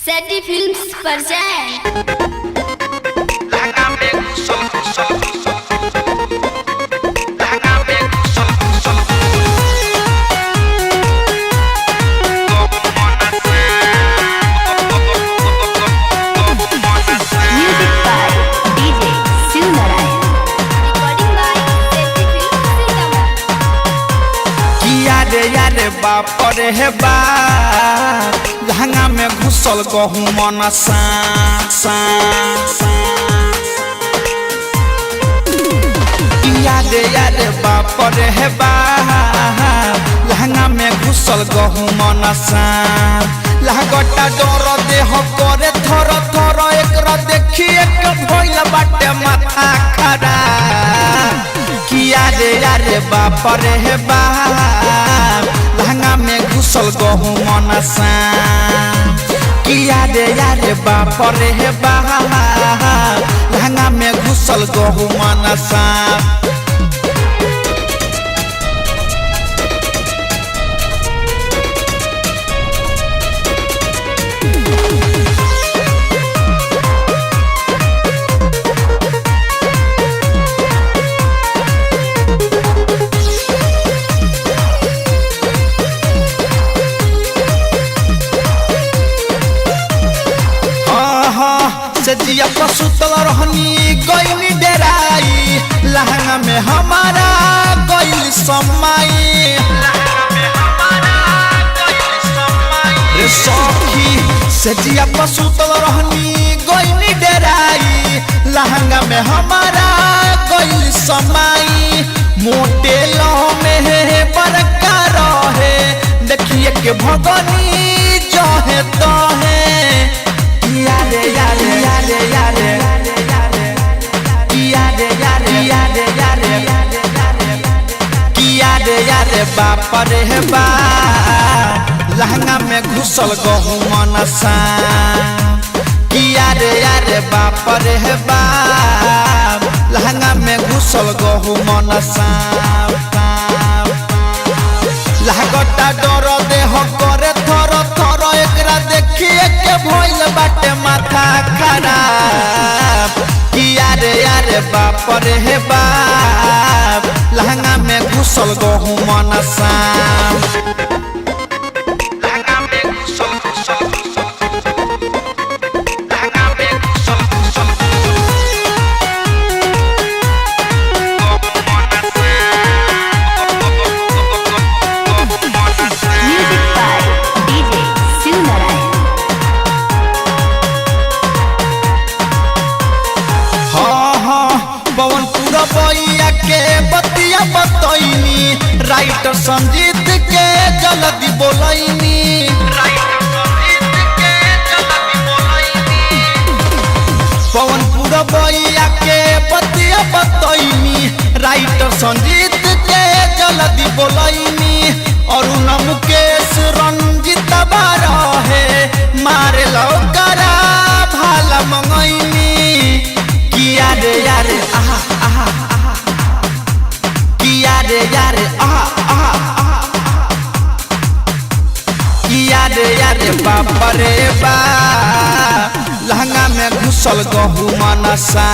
सेटी films present Music by DJ Shiv Narayan. Recording by Seti films Sitamarhi. किया रे बाप रे हे बाप लहंगा में घुसल गहूँ मन सा किया रे बाप रे हे बाप लहंगा में घुसल गहूँ मन सा लहगटा डर देह करे थर थर एकरा देखिए के भइल बाटे माथा खराब किया रे बाप रे हे बाप लहंगा में घुसल गहूँ मन सा किया रे बाप रे हे बाप लहंगा में घुसल गहूँ मन सा सजिया पसुतल रहनी गईनी डेराई लहंगा में हमारा गईल समाई रे सखी सजिया पसुतल रहनी गईनी डेराई लहंगा में हमारा गईल समाई मोटे लह में बरका रहे देखिए के भगनी जहे तहे बाप रे बाप लहंगा में घुसल गहूँ मन सा किया रे बाप रे बाप लहंगा में घुसल गहूँ मन सा लहगटा डर देह करे थर थर एकरा देखिए के भइल बाटे माथा खराब किया रे बाप रे बाप लहंगा में घुसल गहूँ मन सा Music by DJ Shiv Narayan. पवन पूरा बैया के बतिया बतैनी राइटर संजीत के जल्दी बोलैनी पवन पूरा बैया के बतिया बतैनी राइटर संजीत के जल्दी बोलैनी और मुकेश रंजित बारा है मारे लौकरा भाला मंगैनी किया रे आहा आहा किया रे आहा आहा किया रे बाप रे बाप लहंगा में घुसल गहूँ मन सा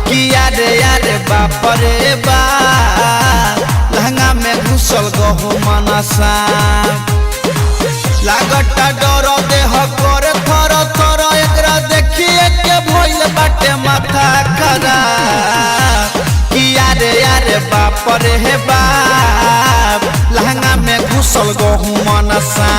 किया रे बाप रे बाप लहंगा में घुसल गहूँ मन सा लागटा डर देह करे थर थर एकरा देखिए के भइल बाटे माथा खराब किया रे बाप रे बाप लहंगा में घुसल गहूँ मन सा।